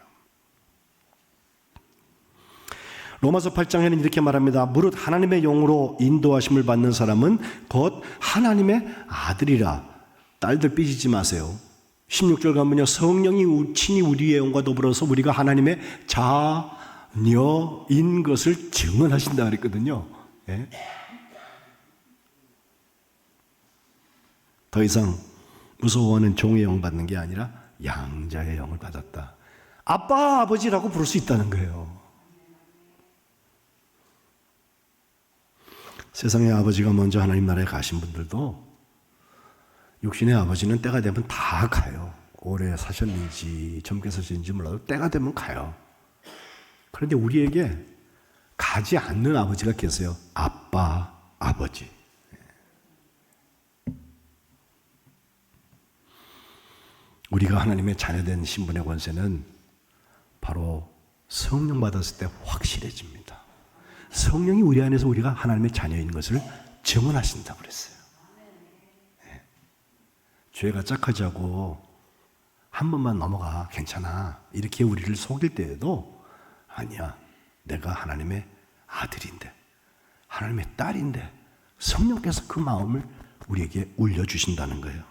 로마서 8장에는 이렇게 말합니다. 무릇 하나님의 영으로 인도하심을 받는 사람은 곧 하나님의 아들이라. 딸들 삐지지 마세요. 16절 가면요, 성령이 친히 우리의 영과 더불어서 우리가 하나님의 자녀인 것을 증언하신다 그랬거든요. 예? 더 이상 무서워하는 종의 영 받는 게 아니라 양자의 영을 받았다. 아빠, 아버지라고 부를 수 있다는 거예요. 세상의 아버지가 먼저 하나님 나라에 가신 분들도 육신의 아버지는 때가 되면 다 가요. 오래 사셨는지 젊게 사셨는지 몰라도 때가 되면 가요. 그런데 우리에게 가지 않는 아버지가 계세요. 아빠, 아버지. 우리가 하나님의 자녀된 신분의 권세는 바로 성령 받았을 때 확실해집니다. 성령이 우리 안에서 우리가 하나님의 자녀인 것을 증언하신다고 그랬어요. 죄가 짝하자고 한 번만 넘어가, 괜찮아, 이렇게 우리를 속일 때에도 아니야, 내가 하나님의 아들인데, 하나님의 딸인데 성령께서 그 마음을 우리에게 울려주신다는 거예요.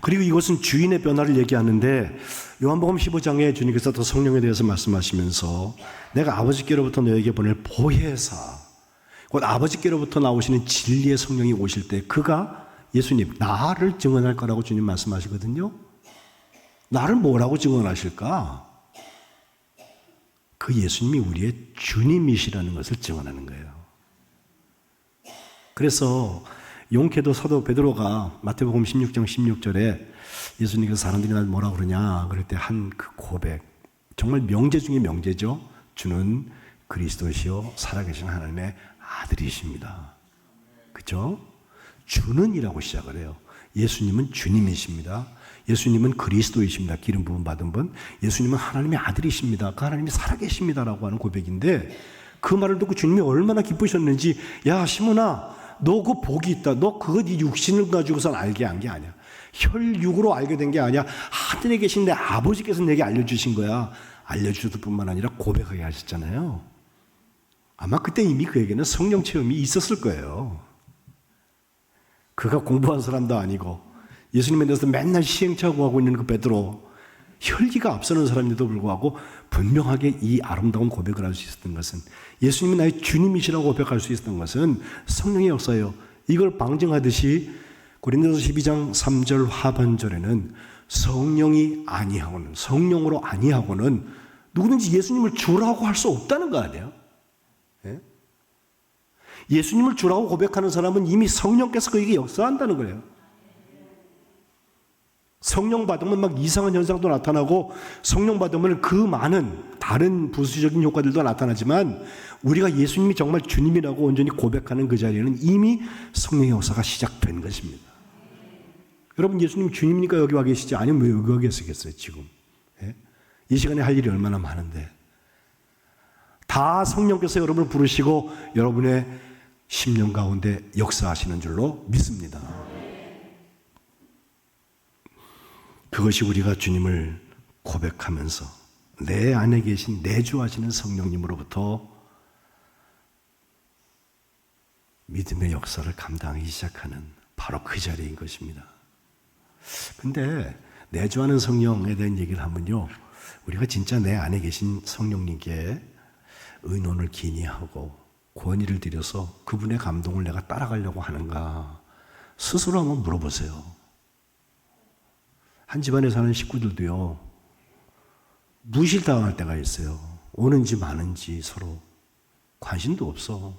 그리고 이것은 주인의 변화를 얘기하는데 요한복음 15장에 주님께서 더 성령에 대해서 말씀하시면서 내가 아버지께로부터 너에게 보낼 보혜사, 곧 아버지께로부터 나오시는 진리의 성령이 오실 때 그가, 예수님, 나를 증언할 거라고 주님 말씀하시거든요. 나를 뭐라고 증언하실까? 그 예수님이 우리의 주님이시라는 것을 증언하는 거예요. 그래서 용케도 사도 베드로가 마태복음 16장 16절에 예수님께서 사람들이 날 뭐라 그러냐 그럴 때 한 그 고백, 정말 명제 중에 명제죠. 주는 그리스도시요 살아계신 하나님의 아들이십니다. 그렇죠? 주는이라고 시작을 해요. 예수님은 주님이십니다. 예수님은 그리스도이십니다. 기름 부음 받은 분. 예수님은 하나님의 아들이십니다. 그 하나님이 살아계십니다라고 하는 고백인데, 그 말을 듣고 주님이 얼마나 기쁘셨는지, 야 시몬아 너 그 복이 있다. 너 그거 네 육신을 가지고선 알게 한 게 아니야. 혈육으로 알게 된 게 아니야. 하늘에 계신 내 아버지께서 내게 알려주신 거야. 알려주실 뿐만 아니라 고백하게 하셨잖아요. 아마 그때 이미 그에게는 성령 체험이 있었을 거예요. 그가 공부한 사람도 아니고 예수님에 대해서 맨날 시행착오하고 있는 그 베드로, 혈기가 앞서는 사람인데도 불구하고 분명하게 이 아름다운 고백을 할 수 있었던 것은, 예수님이 나의 주님이시라고 고백할 수 있었던 것은 성령의 역사예요. 이걸 방증하듯이 고린도서 12장 3절 하반절에는 성령이 아니하고는, 성령으로 아니하고는 누구든지 예수님을 주라고 할 수 없다는 거 아니에요? 예? 예수님을 주라고 고백하는 사람은 이미 성령께서 그에게 역사한다는 거예요. 성령 받으면 막 이상한 현상도 나타나고, 성령 받으면 그 많은 다른 부수적인 효과들도 나타나지만, 우리가 예수님이 정말 주님이라고 온전히 고백하는 그 자리에는 이미 성령의 역사가 시작된 것입니다. 여러분, 예수님 주님이니까 여기 와 계시지, 아니면 왜 여기 와 계시겠어요 지금? 예? 이 시간에 할 일이 얼마나 많은데, 다 성령께서 여러분을 부르시고 여러분의 심령 가운데 역사하시는 줄로 믿습니다. 그것이 우리가 주님을 고백하면서 내 안에 계신 내주하시는 성령님으로부터 믿음의 역사를 감당하기 시작하는 바로 그 자리인 것입니다. 근데 내주하는 성령에 대한 얘기를 하면요, 우리가 진짜 내 안에 계신 성령님께 의논을 기니하고 권위를 들여서 그분의 감동을 내가 따라가려고 하는가, 스스로 한번 물어보세요. 한 집안에 사는 식구들도요, 무실당할 때가 있어요. 오는지 마는지 서로 관심도 없어.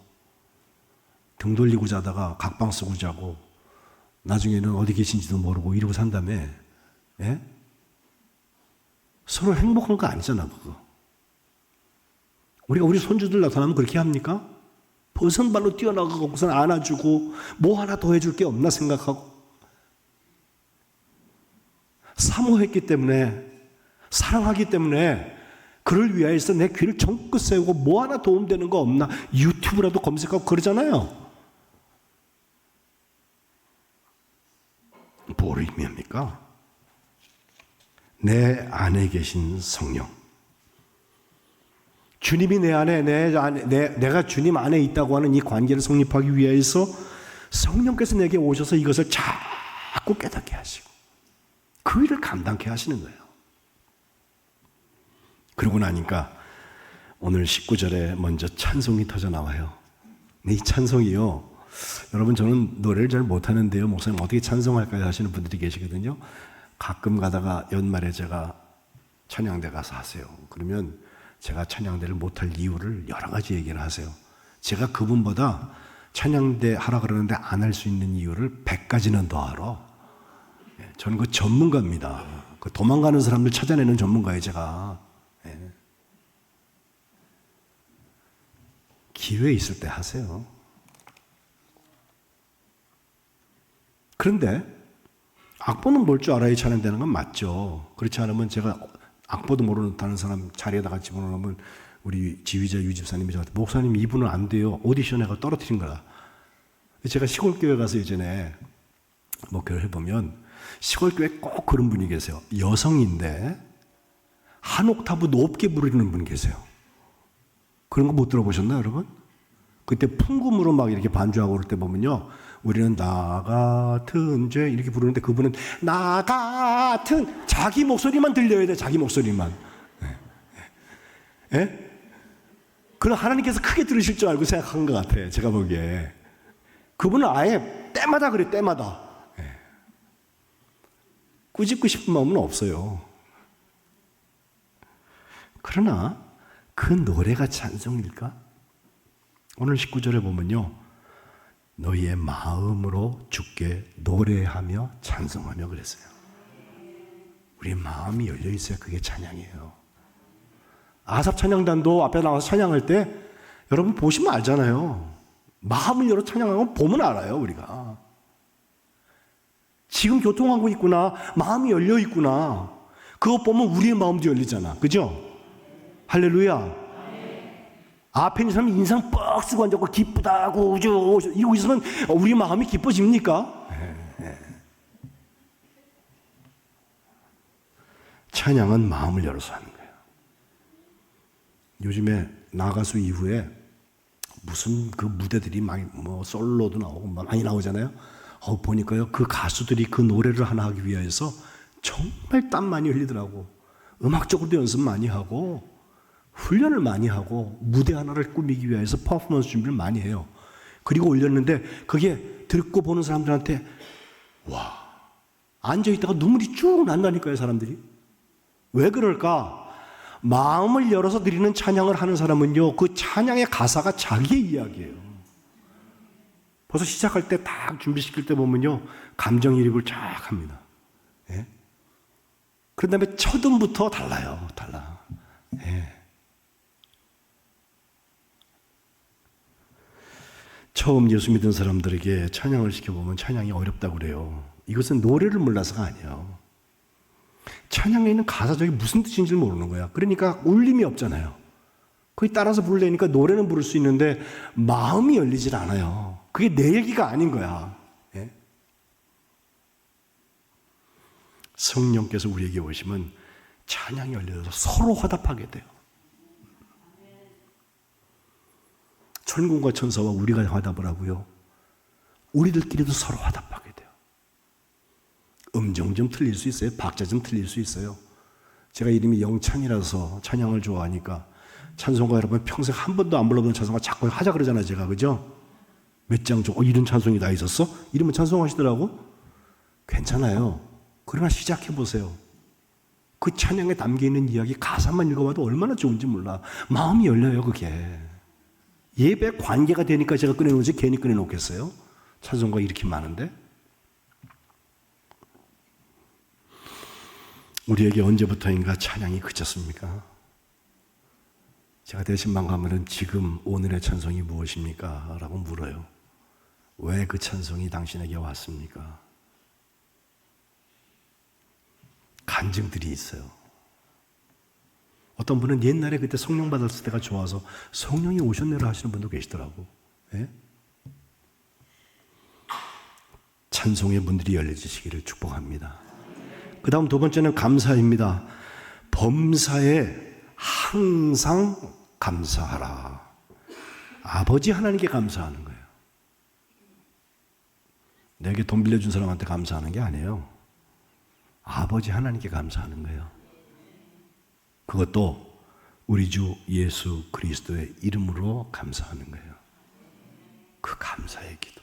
등 돌리고 자다가 각방 쓰고 자고, 나중에는 어디 계신지도 모르고 이러고 산다며. 예? 서로 행복한 거 아니잖아 그거. 우리가 우리 손주들 나타나면 그렇게 합니까? 버선발로 뛰어나가고선 안아주고 뭐 하나 더 해줄 게 없나 생각하고, 사모했기 때문에, 사랑하기 때문에 그를 위하여서 내 귀를 정끝 세우고 뭐 하나 도움되는 거 없나 유튜브라도 검색하고 그러잖아요. 뭘 의미합니까? 내 안에 계신 성령, 주님이 내 안에, 내가 주님 안에 있다고 하는 이 관계를 성립하기 위해서 성령께서 내게 오셔서 이것을 자꾸 깨닫게 하시고 그 일을 감당케 하시는 거예요. 그러고 나니까 오늘 19절에 먼저 찬송이 터져 나와요. 이 찬송이요, 여러분 저는 노래를 잘 못하는데요, 목사님 어떻게 찬송할까요 하시는 분들이 계시거든요. 가끔 가다가 연말에 제가 찬양대 가서 하세요. 그러면 제가 찬양대를 못할 이유를 여러 가지 얘기를 하세요. 제가 그분보다 찬양대 하라 그러는데 안 할 수 있는 이유를 100가지는 더 알아. 저는 그 전문가입니다. 그 도망가는 사람들 찾아내는 전문가예요 제가. 기회 있을 때 하세요. 그런데 악보는 뭘 줄 알아야 찬양되는 건 맞죠. 그렇지 않으면 제가 악보도 모르는 다른 사람 자리에다가 집어넣으면 우리 지휘자 유 집사님이 저한테, 목사님 이분은 안 돼요. 오디션에가 떨어뜨린 거라. 제가 시골교회 가서 예전에 목회를 해보면 시골교회 꼭 그런 분이 계세요. 여성인데 한 옥타브 높게 부르는 분 계세요. 그런 거 못 들어보셨나요 여러분? 그때 풍금으로 막 이렇게 반주하고 그럴 때 보면요, 우리는 나 같은 죄 이렇게 부르는데 그분은 나 같은, 자기 목소리만 들려야 돼. 자기 목소리만. 예? 그럼 하나님께서 크게 들으실 줄 알고 생각한 것 같아 제가 보기에. 그분은 아예 때마다 그래, 때마다. 꾸짖고 싶은 마음은 없어요. 그러나 그 노래가 찬송일까? 오늘 19절에 보면요, 너희의 마음으로 주께 노래하며 찬송하며 그랬어요. 우리 마음이 열려 있어야 그게 찬양이에요. 아삽 찬양단도 앞에 나와서 찬양할 때 여러분 보시면 알잖아요. 마음을 열어 찬양하면 보면 알아요, 우리가. 지금 교통하고 있구나, 마음이 열려 있구나, 그것 보면 우리의 마음도 열리잖아. 그죠? 할렐루야. 앞에 있는 사람이 인상 뻑 쓰고 앉았고 기쁘다고 이러고 있으면 우리 마음이 기뻐집니까? 찬양은 마음을 열어서 하는 거예요. 요즘에 나가수 이후에 무슨 그 무대들이 많이 솔로도 나오고 많이 나오잖아요. 보니까요, 그 가수들이 그 노래를 하나 하기 위해서 정말 땀 많이 흘리더라고. 음악적으로도 연습 많이 하고 훈련을 많이 하고 무대 하나를 꾸미기 위해서 퍼포먼스 준비를 많이 해요. 그리고 올렸는데 그게 듣고 보는 사람들한테 와, 앉아있다가 눈물이 쭉 난다니까요, 사람들이. 왜 그럴까? 마음을 열어서 드리는 찬양을 하는 사람은요, 그 찬양의 가사가 자기의 이야기예요. 벌써 시작할 때 딱 준비시킬 때 보면요, 감정이입을 쫙 합니다. 예? 그런 다음에 첫 음부터 달라요. 달라. 예. 처음 예수 믿은 사람들에게 찬양을 시켜보면 찬양이 어렵다고 그래요. 이것은 노래를 몰라서가 아니에요. 찬양에 있는 가사적이 무슨 뜻인지 모르는 거야. 그러니까 울림이 없잖아요. 거기 따라서 부르려니까 노래는 부를 수 있는데 마음이 열리질 않아요. 그게 내 얘기가 아닌 거야. 예? 성령께서 우리에게 오시면 찬양이 열려서 서로 화답하게 돼요. 천군과 천사와 우리가 화답을 하고요, 우리들끼리도 서로 화답하게 돼요. 음정 좀 틀릴 수 있어요. 박자 좀 틀릴 수 있어요. 제가 이름이 영찬이라서 찬양을 좋아하니까 찬송가 여러분 평생 한 번도 안 불러본 찬송가 자꾸 하자 그러잖아요, 제가. 그죠? 몇 장 줘. 이런 찬송이 다 있었어? 이러면 찬송하시더라고? 괜찮아요. 그러나 시작해보세요. 그 찬양에 담겨있는 이야기 가사만 읽어봐도 얼마나 좋은지 몰라. 마음이 열려요, 그게. 예배 관계가 되니까 제가 꺼내놓지 괜히 꺼내놓겠어요? 찬송가 이렇게 많은데? 우리에게 언제부터인가 찬양이 그쳤습니까? 제가 대신 반가우면 지금 오늘의 찬송이 무엇입니까? 라고 물어요. 왜 그 찬송이 당신에게 왔습니까? 간증들이 있어요. 어떤 분은 옛날에 그때 성령 받았을 때가 좋아서 성령이 오셨네라 하시는 분도 계시더라고. 예? 찬송의 문들이 열려지시기를 축복합니다. 그 다음 두 번째는 감사입니다. 범사에 항상 감사하라. 아버지 하나님께 감사하는 거예요. 내게 돈 빌려준 사람한테 감사하는 게 아니에요. 아버지 하나님께 감사하는 거예요. 그것도 우리 주 예수 그리스도의 이름으로 감사하는 거예요. 그 감사의 기도.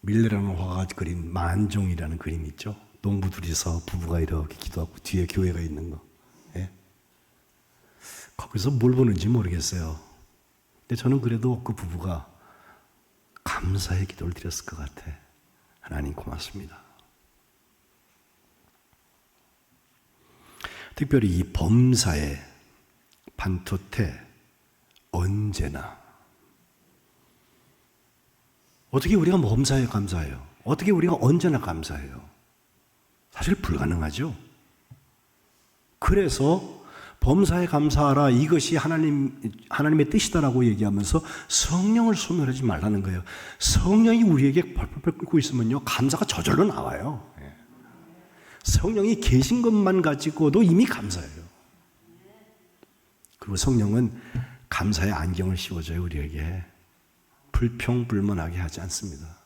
밀레라는 화가가 그린 만종이라는 그림 있죠? 농부 둘이서 부부가 이렇게 기도하고 뒤에 교회가 있는 거. 예? 거기서 뭘 보는지 모르겠어요. 근데 저는 그래도 그 부부가 감사의 기도를 드렸을 것 같아. 하나님 고맙습니다. 특별히 이 범사에 반토테 언제나. 어떻게 우리가 범사에 감사해요? 어떻게 우리가 언제나 감사해요? 사실 불가능하죠. 그래서 범사에 감사하라, 이것이 하나님의 뜻이다라고 얘기하면서 성령을 소멸하지 말라는 거예요. 성령이 우리에게 펄펄 끓고 있으면요, 감사가 저절로 나와요. 성령이 계신 것만 가지고도 이미 감사해요. 그리고 성령은 감사의 안경을 씌워줘요, 우리에게. 불평불만하게 하지 않습니다.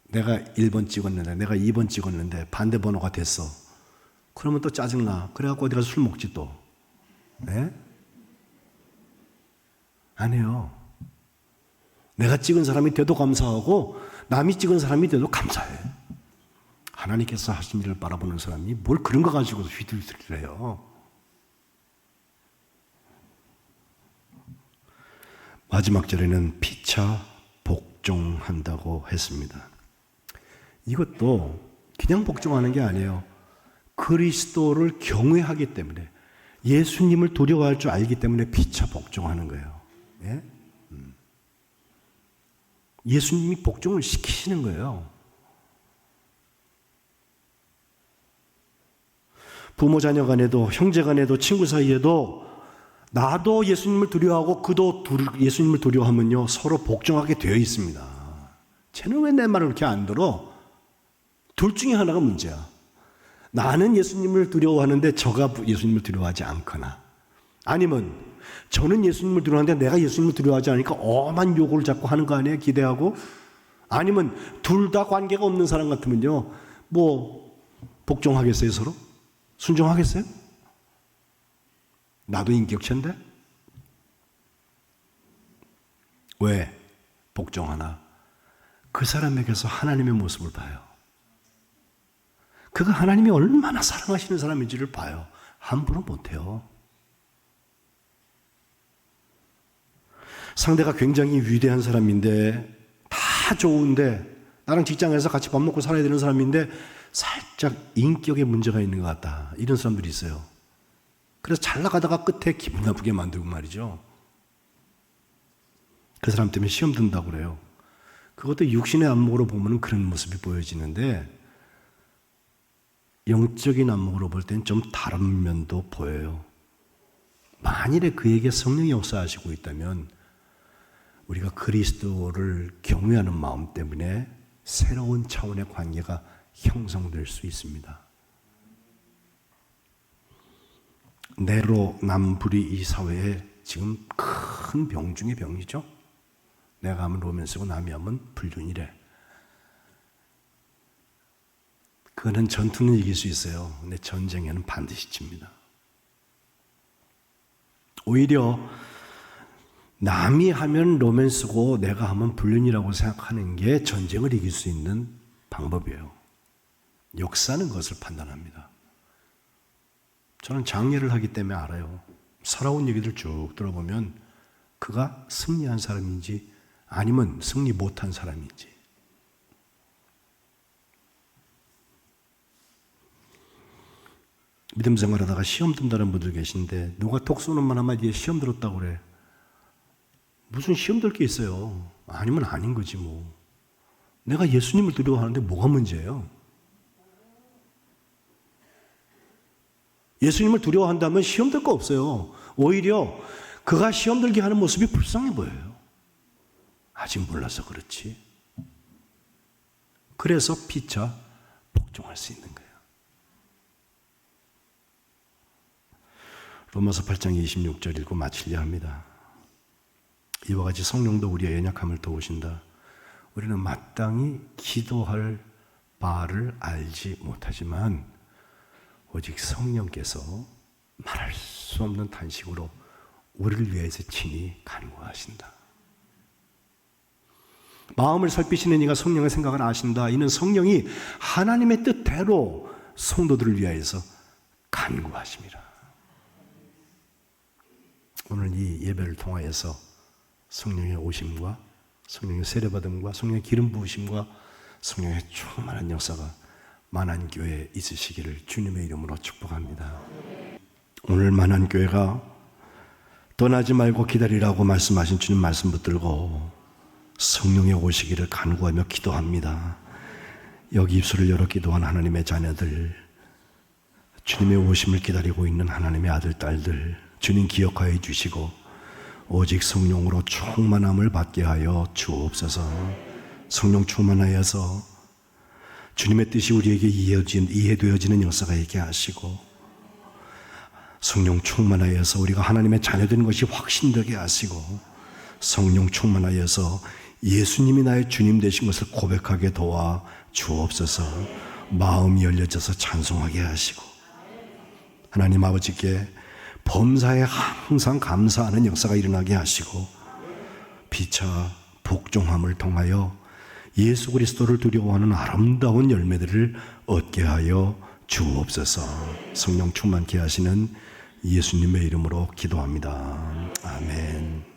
내가 1번 찍었는데, 내가 2번 찍었는데 반대 번호가 됐어. 그러면 또 짜증나. 그래갖고 어디 가서 술 먹지 또. 네? 아니에요. 내가 찍은 사람이 돼도 감사하고 남이 찍은 사람이 돼도 감사해. 하나님께서 하신 일을 바라보는 사람이 뭘 그런 거 가지고 휘둘휘둘해요. 마지막 절에는 피차 복종한다고 했습니다. 이것도 그냥 복종하는 게 아니에요. 그리스도를 경외하기 때문에, 예수님을 두려워할 줄 알기 때문에 피차 복종하는 거예요. 예? 예수님이 복종을 시키시는 거예요. 부모 자녀 간에도, 형제 간에도, 친구 사이에도 나도 예수님을 두려워하고 그도 예수님을 두려워하면요, 서로 복종하게 되어 있습니다. 쟤는 왜 내 말을 그렇게 안 들어? 둘 중에 하나가 문제야. 나는 예수님을 두려워하는데 저가 예수님을 두려워하지 않거나, 아니면 저는 예수님을 두려워하는데 내가 예수님을 두려워하지 않으니까 엄한 요구를 자꾸 하는 거 아니에요? 기대하고. 아니면 둘 다 관계가 없는 사람 같으면요, 뭐 복종하겠어요? 서로? 순종하겠어요? 나도 인격체인데? 왜 복종하나? 그 사람에게서 하나님의 모습을 봐요. 그가 하나님이 얼마나 사랑하시는 사람인지를 봐요. 함부로 못해요. 상대가 굉장히 위대한 사람인데, 다 좋은데, 나랑 직장에서 같이 밥 먹고 살아야 되는 사람인데 살짝 인격에 문제가 있는 것 같다, 이런 사람들이 있어요. 그래서 잘 나가다가 끝에 기분 나쁘게 만들고 말이죠. 그 사람 때문에 시험 든다고 그래요. 그것도 육신의 안목으로 보면 그런 모습이 보여지는데, 영적인 안목으로 볼 때는 좀 다른 면도 보여요. 만일에 그에게 성령이 역사하시고 있다면 우리가 그리스도를 경외하는 마음 때문에 새로운 차원의 관계가 형성될 수 있습니다. 내로남불이 이 사회에 지금 큰 병 중의 병이죠. 내가 하면 로맨스고 남이 하면 불륜이래. 그거는 전투는 이길 수 있어요. 근데 전쟁에는 반드시 집니다. 오히려 남이 하면 로맨스고 내가 하면 불륜이라고 생각하는 게 전쟁을 이길 수 있는 방법이에요. 역사는 그것을 판단합니다. 저는 장례를 하기 때문에 알아요. 살아온 얘기들 쭉 들어보면 그가 승리한 사람인지 아니면 승리 못한 사람인지. 믿음 생활하다가 시험 든다는 분들 계신데, 누가 톡 쏘는 말 한마디에 시험 들었다고 그래. 무슨 시험 들 게 있어요. 아니면 아닌 거지 뭐. 내가 예수님을 두려워하는데 뭐가 문제예요? 예수님을 두려워한다면 시험 들 거 없어요. 오히려 그가 시험 들게 하는 모습이 불쌍해 보여요. 아직 몰라서 그렇지. 그래서 피차 복종할 수 있는 거예요. 로마서 8장 26절 읽고 마치려 합니다. 이와 같이 성령도 우리의 연약함을 도우신다. 우리는 마땅히 기도할 바를 알지 못하지만 오직 성령께서 말할 수 없는 탄식으로 우리를 위해서 친히 간구하신다. 마음을 살피시는 이가 성령의 생각을 아신다. 이는 성령이 하나님의 뜻대로 성도들을 위하여서 간구하심이라. 오늘 이 예배를 통하여서 성령의 오심과 성령의 세례받음과 성령의 기름 부으심과 성령의 충만한 역사가 만안교회에 있으시기를 주님의 이름으로 축복합니다. 오늘 만안교회가 떠나지 말고 기다리라고 말씀하신 주님 말씀 붙들고 성령의 오시기를 간구하며 기도합니다. 여기 입술을 열어 기도한 하나님의 자녀들, 주님의 오심을 기다리고 있는 하나님의 아들, 딸들, 주님 기억하여 주시고 오직 성령으로 충만함을 받게 하여 주옵소서. 성령 충만하여서 주님의 뜻이 우리에게 이해되어지는 역사가 있게 하시고, 성령 충만하여서 우리가 하나님의 자녀된 것이 확신되게 하시고, 성령 충만하여서 예수님이 나의 주님 되신 것을 고백하게 도와 주옵소서. 마음이 열려져서 찬송하게 하시고, 하나님 아버지께 범사에 항상 감사하는 역사가 일어나게 하시고, 피차 복종함을 통하여 예수 그리스도를 두려워하는 아름다운 열매들을 얻게 하여 주옵소서. 성령 충만케 하시는 예수님의 이름으로 기도합니다. 아멘.